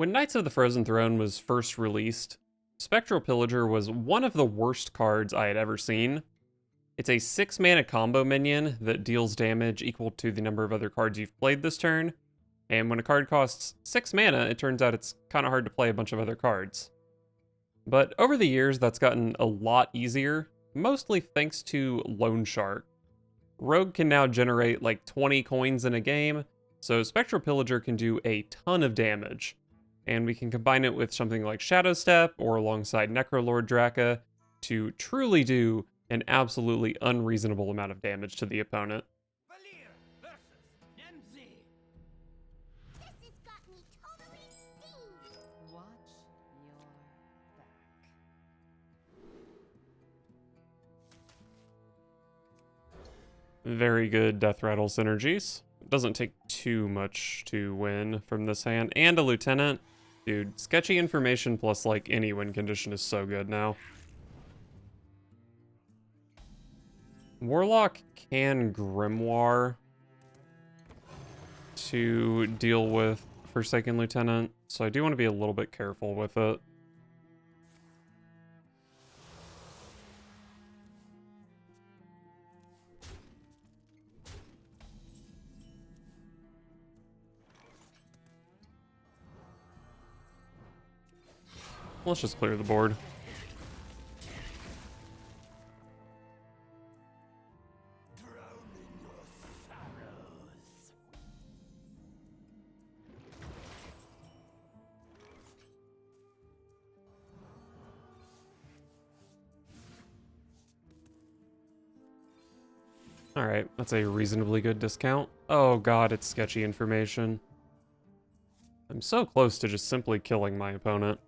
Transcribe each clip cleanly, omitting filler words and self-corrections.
When Knights of the Frozen Throne was first released, Spectral Pillager was one of the worst cards I had ever seen. It's a 6 mana combo minion that deals damage equal to the number of other cards you've played this turn, and when a card costs 6 mana, it turns out it's kind of hard to play a bunch of other cards. But over the years, that's gotten a lot easier, mostly thanks to Loan Shark. Rogue can now generate like 20 coins in a game, so Spectral Pillager can do a ton of damage. And we can combine it with something like Shadow Step or alongside Necrolord Draka to truly do an absolutely unreasonable amount of damage to the opponent. This has got me totally steamed. Watch your back. Very good Death Rattle synergies. It doesn't take too much to win from this hand. And a Lieutenant. Dude, sketchy information plus like any win condition is so good now. Warlock can Grimoire to deal with Forsaken Lieutenant, so I do want to be a little bit careful with it. Let's just clear the board. Alright, that's a reasonably good discount. Oh god, it's sketchy information. I'm so close to just simply killing my opponent.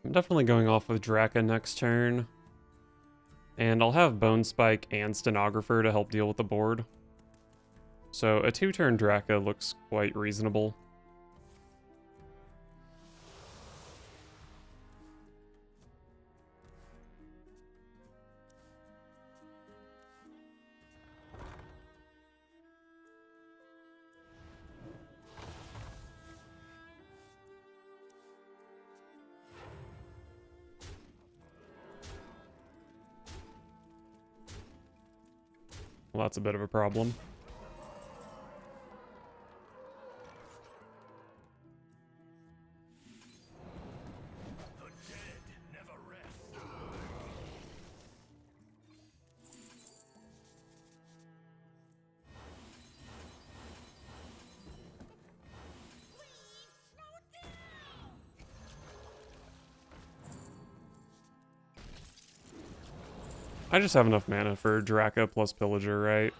I'm definitely going off with Draka next turn. And I'll have Bone Spike and Stenographer to help deal with the board. So a 2-turn Draka looks quite reasonable. Well, that's a bit of a problem. The dead never rest. I just have enough mana for Draka plus Pillager, right?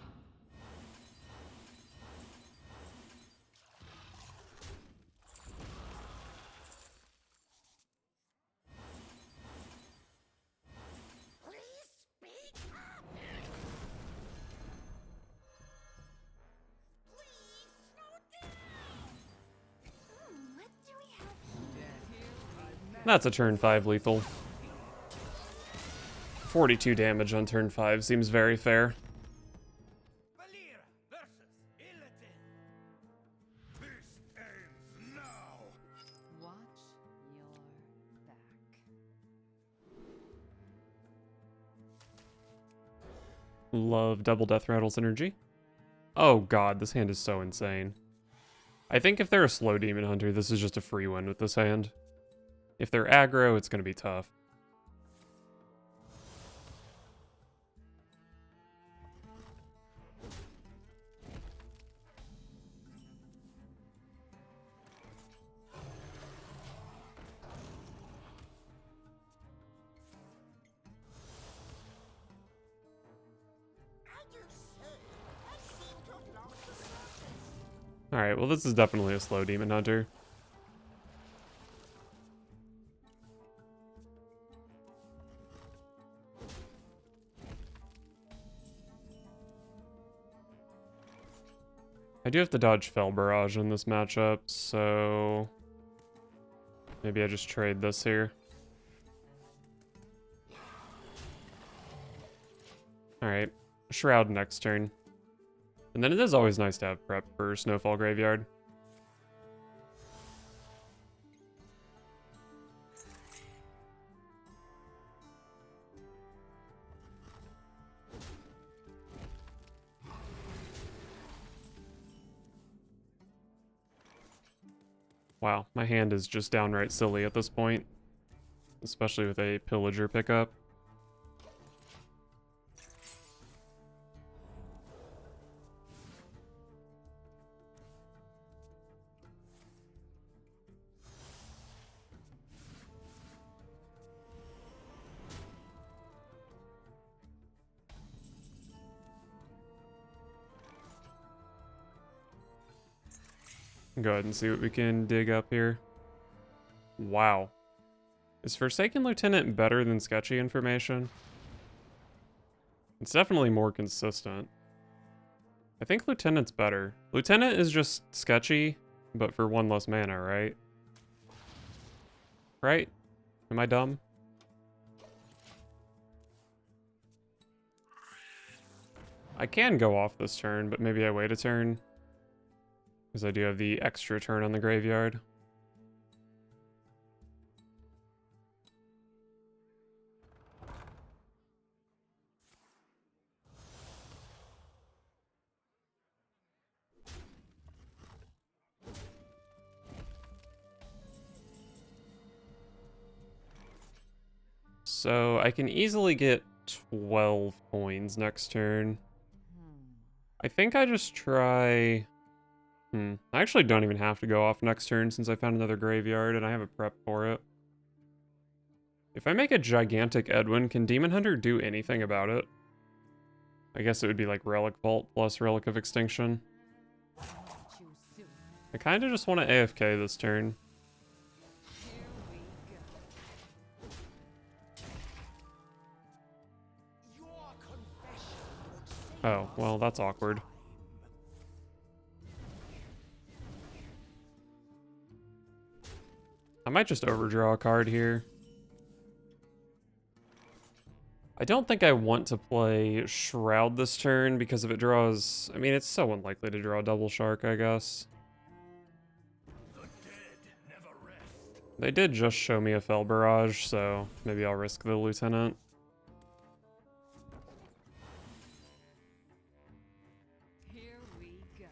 Please speak up. Please slow down. What do we have here? That's a turn 5 lethal. 42 damage on turn 5 seems very fair. Valir versus Illidan. This ends now. Watch your back. Love double Death Rattle synergy. Oh god, this hand is so insane. I think if they're a slow Demon Hunter, this is just a free win with this hand. If they're aggro, it's going to be tough. Alright, well this is definitely a slow Demon Hunter. I do have to dodge Fell Barrage in this matchup, so maybe I just trade this here. Alright, Shroud next turn. And then it is always nice to have prep for Snowfall Graveyard. Wow, my hand is just downright silly at this point. Especially with a Pillager pickup. Go ahead and see what we can dig up here. Wow. Is Forsaken Lieutenant better than Sketchy Information? It's definitely more consistent. I think Lieutenant's better. Lieutenant is just sketchy, but for 1 less mana, right? Right? Am I dumb? I can go off this turn, but maybe I wait a turn. Because I do have the extra turn on the graveyard. So I can easily get 12 coins next turn. I think I just try... I actually don't even have to go off next turn since I found another graveyard and I have a prep for it. If I make a gigantic Edwin, can Demon Hunter do anything about it? I guess it would be like Relic Vault plus Relic of Extinction. I kind of just want to AFK this turn. Oh, well, that's awkward. I might just overdraw a card here. I don't think I want to play Shroud this turn because if it draws... I mean, it's so unlikely to draw a double shark, I guess. They did just show me a Fell Barrage, so maybe I'll risk the Lieutenant. Here we go.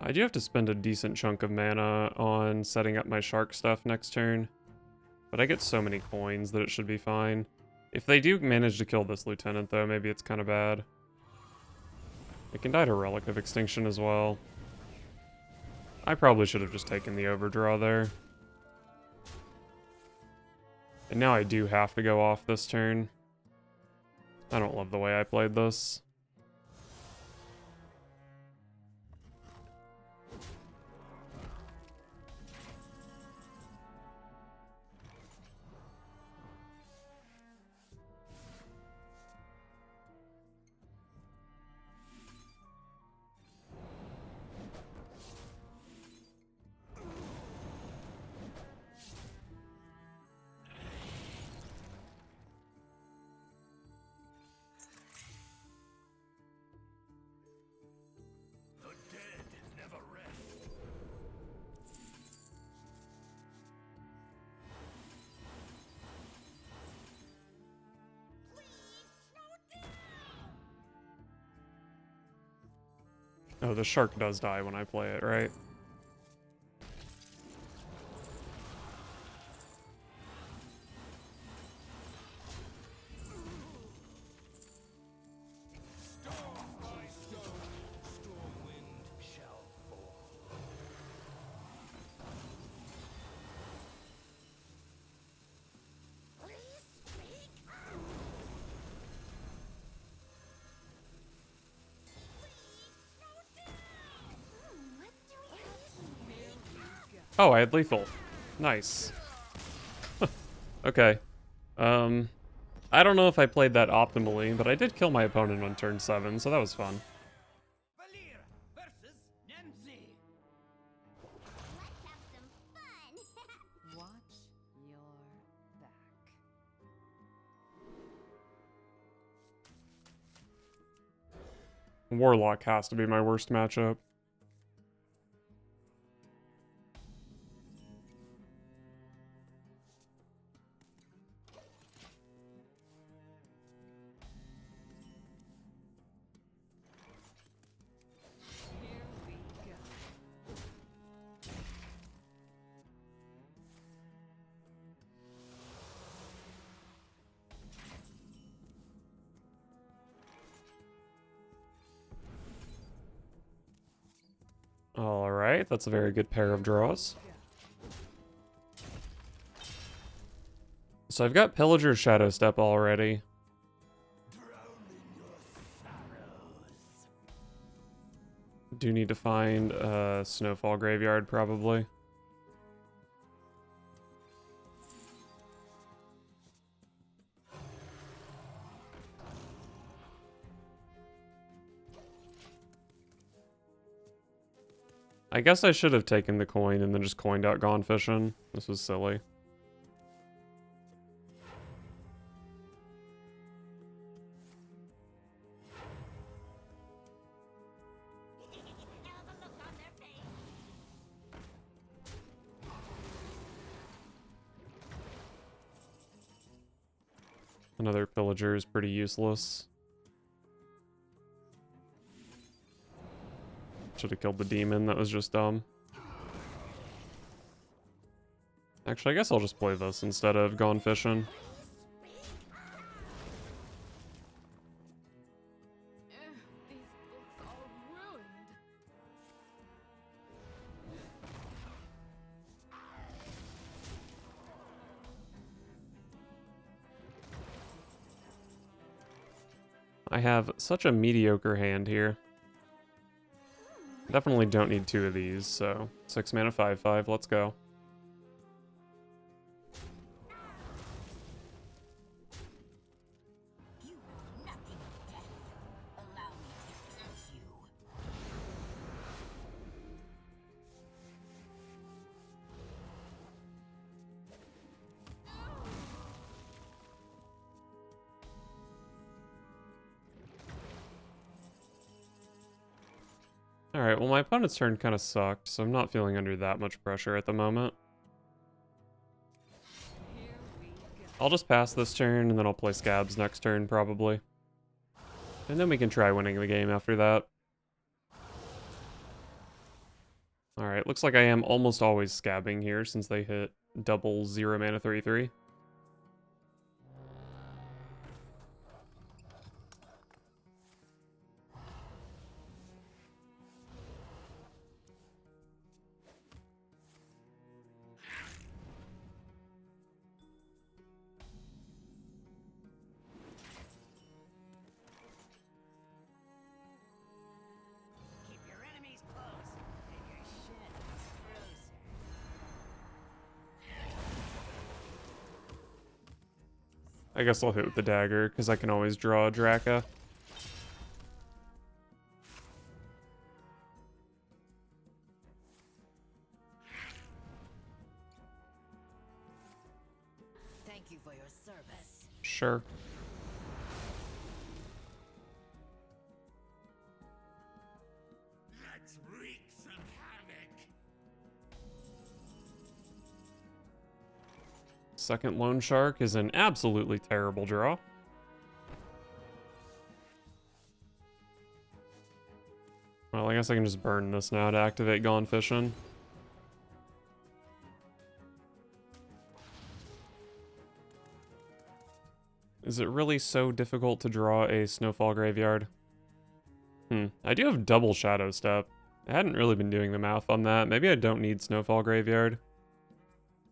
I do have to spend a decent chunk of mana on setting up my shark stuff next turn. But I get so many coins that it should be fine. If they do manage to kill this Lieutenant, though, maybe it's kind of bad. It can die to Relic of Extinction as well. I probably should have just taken the overdraw there. And now I do have to go off this turn. I don't love the way I played this. Oh, the shark does die when I play it, right? Oh, I had lethal. Nice. Okay. I don't know if I played that optimally, but I did kill my opponent on turn 7, so that was fun. Valir versus Nemzi. Let's have some fun. Watch your back. Warlock has to be my worst matchup. Here we go. Alright, that's a very good pair of draws. So I've got Pillager Shadow Step already. Do need to find a Snowfall Graveyard, probably. I guess I should have taken the coin and then just coined out Gone Fishing. This was silly. Another Pillager is pretty useless. Should have killed the demon, that was just dumb. Actually, I guess I'll just play this instead of Gone Fishing. These books are ruined. I have such a mediocre hand here. Definitely don't need 2 of these, so 6 mana 5/5, let's go. You know nothing of death. Allow me to hurt you. Alright, well my opponent's turn kind of sucked, so I'm not feeling under that much pressure at the moment. Here we go. I'll just pass this turn, and then I'll play Scabs next turn, probably. And then we can try winning the game after that. Alright, looks like I am almost always scabbing here, since they hit double 0 mana 3/3. Keep your enemies close and your shadows closer. I guess I'll hit with the dagger, because I can always draw a Draka. Thank you for your service. Sure. Let's wreak some havoc. Second Lone Shark is an absolutely terrible draw. Well, I guess I can just burn this now to activate Gone Fishing. Is it really so difficult to draw a Snowfall Graveyard? I do have double Shadow Step. I hadn't really been doing the math on that. Maybe I don't need Snowfall Graveyard.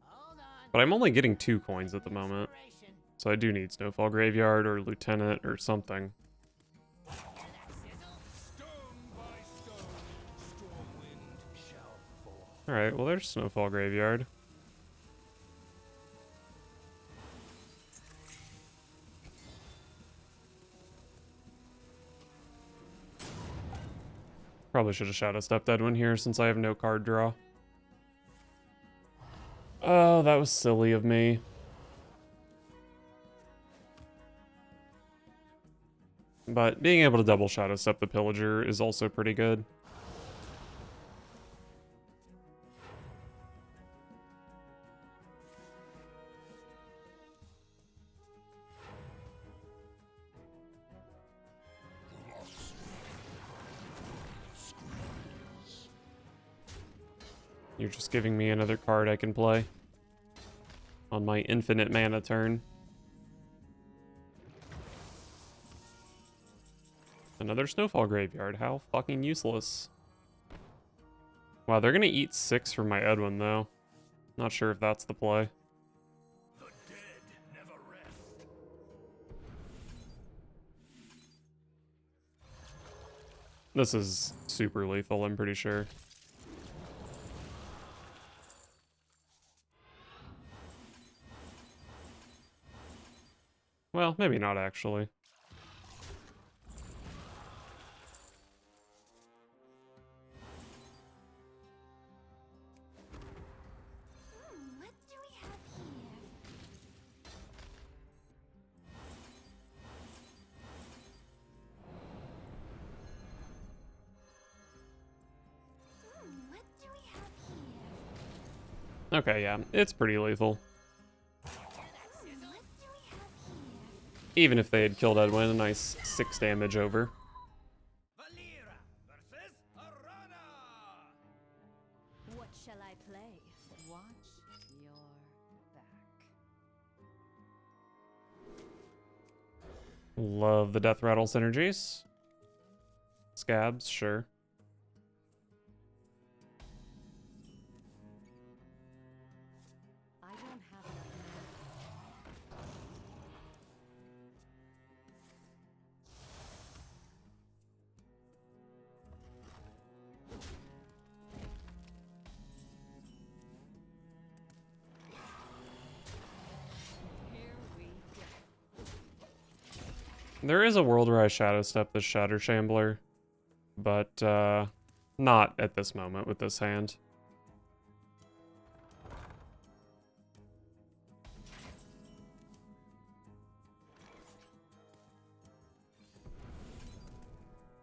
Hold on. But I'm only getting 2 coins at the moment. Inspiration. So I do need Snowfall Graveyard or Lieutenant or something. Hear that sizzle? Stone by stone, storm wind shall fall. Alright, well there's Snowfall Graveyard. Probably should have Shadow Stepped Edwin here since I have no card draw. Oh, that was silly of me. But being able to double Shadow Step the Pillager is also pretty good. You're just giving me another card I can play on my infinite mana turn. Another Snowfall Graveyard. How fucking useless. Wow, they're gonna eat 6 from my Edwin, though. Not sure if that's the play. The dead never rest. This is super lethal, I'm pretty sure. Well, maybe not actually. What do we have here? What do we have here? Okay, yeah, it's pretty lethal. What do we have here? Even if they had killed Edwin, a nice 6 damage over. Valera versus Arana. What shall I play? Watch your back. Love the Death Rattle synergies. Scabs, sure. I don't have enough mana. Here we go. There is a world where I Shadow Step the Shatter Shambler, but not at this moment with this hand.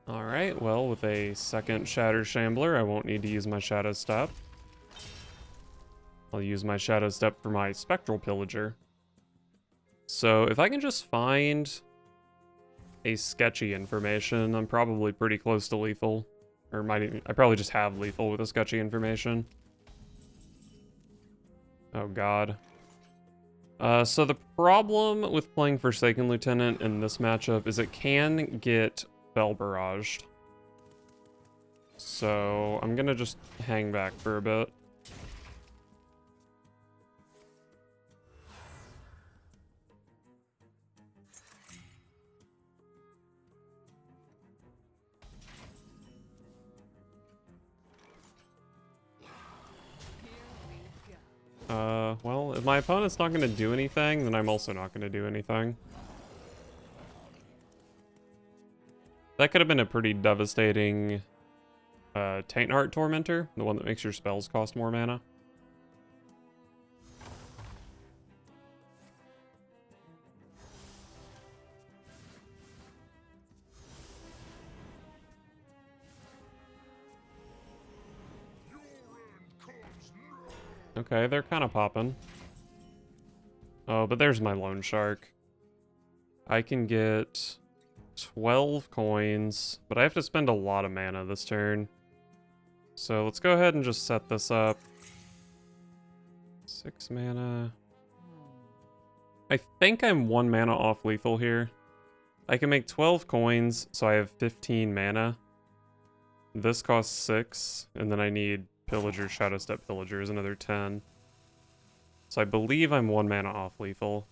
Alright, well, with a second Shatter Shambler, I won't need to use my Shadow Step. I'll use my Shadow Step for my Spectral Pillager. So if I can just find a sketchy information, I'm probably pretty close to lethal. Or might even, I probably just have lethal with a sketchy information. Oh god. So the problem with playing Forsaken Lieutenant in this matchup is it can get Bell Barraged. So I'm gonna just hang back for a bit. Well, if my opponent's not gonna do anything, then I'm also not gonna do anything. That could have been a pretty devastating Taint Heart Tormentor, the one that makes your spells cost more mana. Okay, they're kind of popping. Oh, but there's my Loan Shark. I can get 12 coins, but I have to spend a lot of mana this turn. So let's go ahead and just set this up. 6 mana. I think I'm 1 mana off lethal here. I can make 12 coins, so I have 15 mana. This costs 6, and then I need Pillager, Shadow Step Pillager is another 10. So I believe I'm 1 mana off lethal.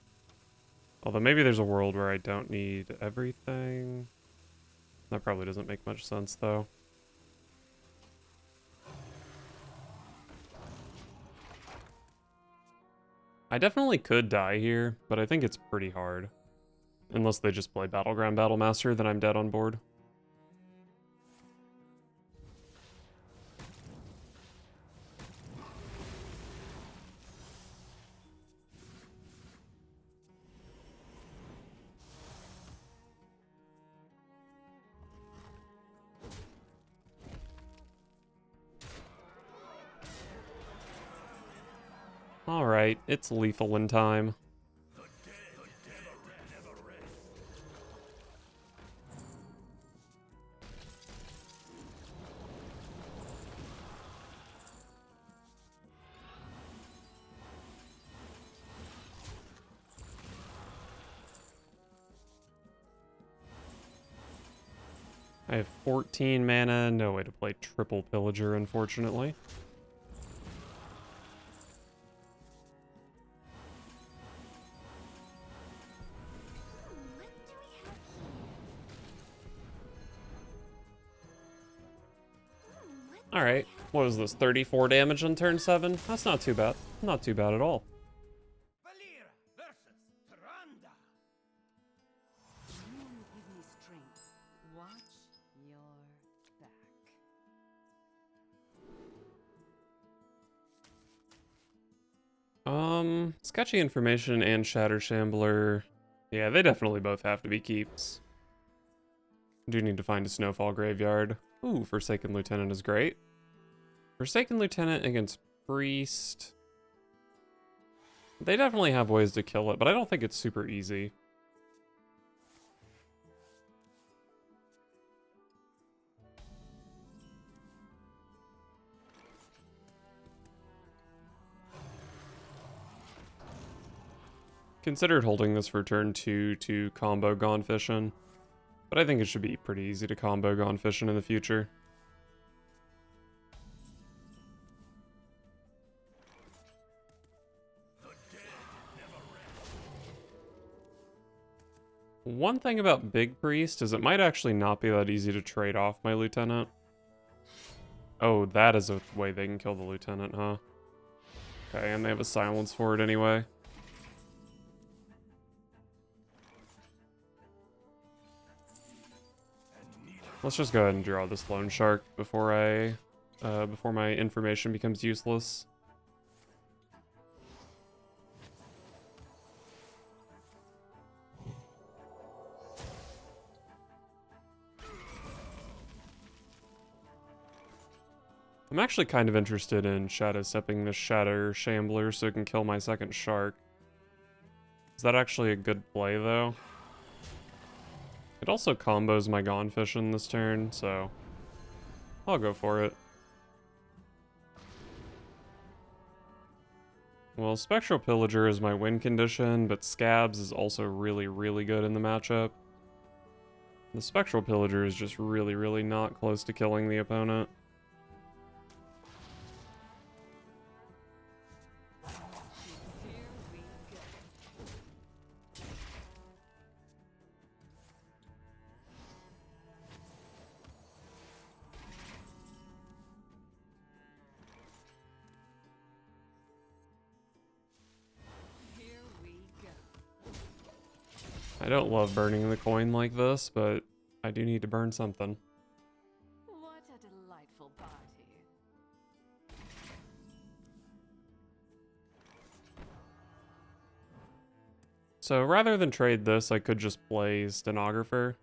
Although maybe there's a world where I don't need everything. That probably doesn't make much sense, though. I definitely could die here, but I think it's pretty hard. Unless they just play Battleground Battlemaster, then I'm dead on board. Alright, it's lethal in time. I have 14 mana, no way to play triple Pillager, unfortunately. What do we have here? Alright, what was this, 34 damage on turn 7? That's not too bad. Not too bad at all. Valir versus Tyrande. You give me strength. Watch your back. Sketchy Information and Shatter Shambler. Yeah, they definitely both have to be keeps. Do need to find a Snowfall Graveyard. Ooh, Forsaken Lieutenant is great. Forsaken Lieutenant against Priest. They definitely have ways to kill it, but I don't think it's super easy. Considered holding this for turn 2 to combo Gone Fishin', but I think it should be pretty easy to combo Gone Fishin' in the future. One thing about Big Priest is it might actually not be that easy to trade off my Lieutenant. Oh, that is a way they can kill the Lieutenant, huh? Okay, and they have a silence for it anyway. Let's just go ahead and draw this Loan Shark before before my information becomes useless. I'm actually kind of interested in Shadow Stepping this Shatter Shambler so it can kill my second Shark. Is that actually a good play, though? It also combos my Gone Fishin' this turn, so I'll go for it. Well, Spectral Pillager is my win condition, but Scabs is also really, really good in the matchup. The Spectral Pillager is just really, really not close to killing the opponent. I don't love burning the coin like this, but I do need to burn something. What a delightful party. So rather than trade this, I could just play Stenographer.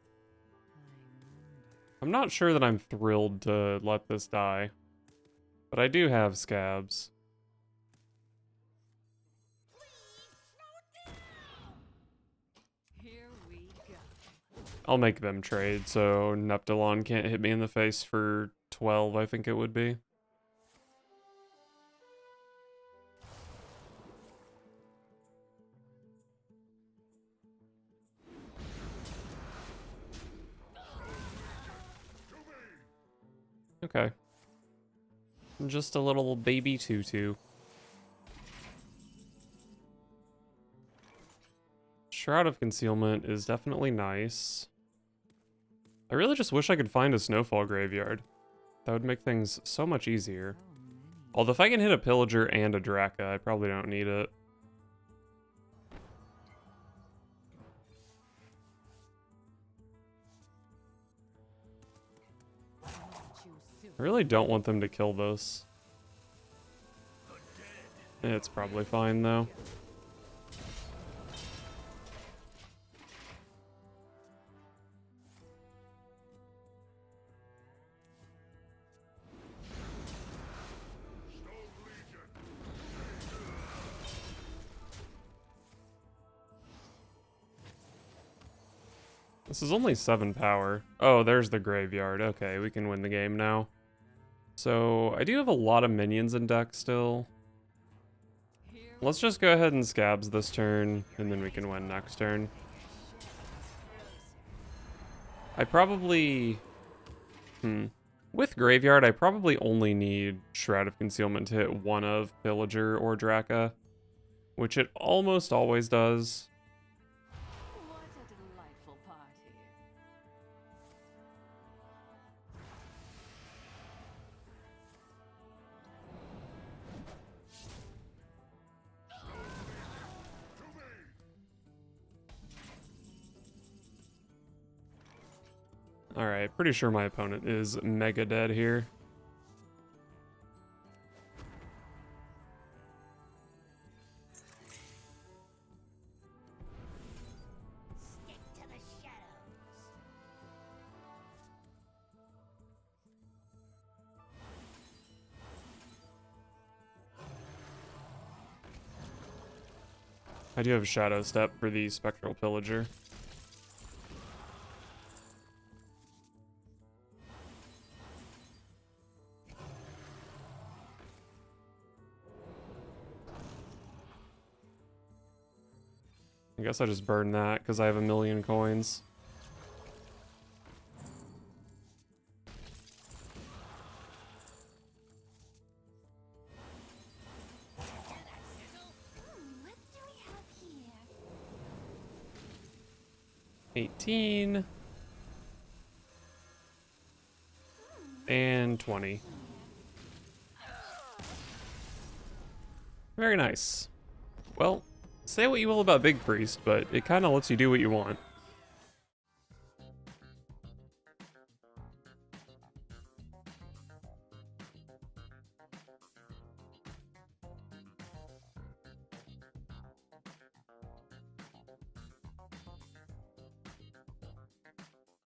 I'm not sure that I'm thrilled to let this die, but I do have Scabs. Here we go. I'll make them trade, so Neptulon can't hit me in the face for 12, I think it would be. Okay. Just a little baby tutu. Shroud of Concealment is definitely nice. I really just wish I could find a Snowfall Graveyard. That would make things so much easier. Although if I can hit a Pillager and a Draka, I probably don't need it. I really don't want them to kill this. It's probably fine, though. This is only 7 power. Oh, there's the graveyard. Okay, we can win the game now. So, I do have a lot of minions in deck still. Let's just go ahead and scabs this turn, and then we can win next turn. I probably... With Graveyard, I probably only need Shroud of Concealment to hit one of Pillager or Draka, which it almost always does. What a delightful party. Alright, pretty sure my opponent is mega dead here. Stick to the shadows. I do have Shadow Step for the Spectral Pillager. I guess I just burn that because I have a million coins. What do we have here? 18. And 20. Very nice. Well, say what you will about Big Priest, but it kind of lets you do what you want.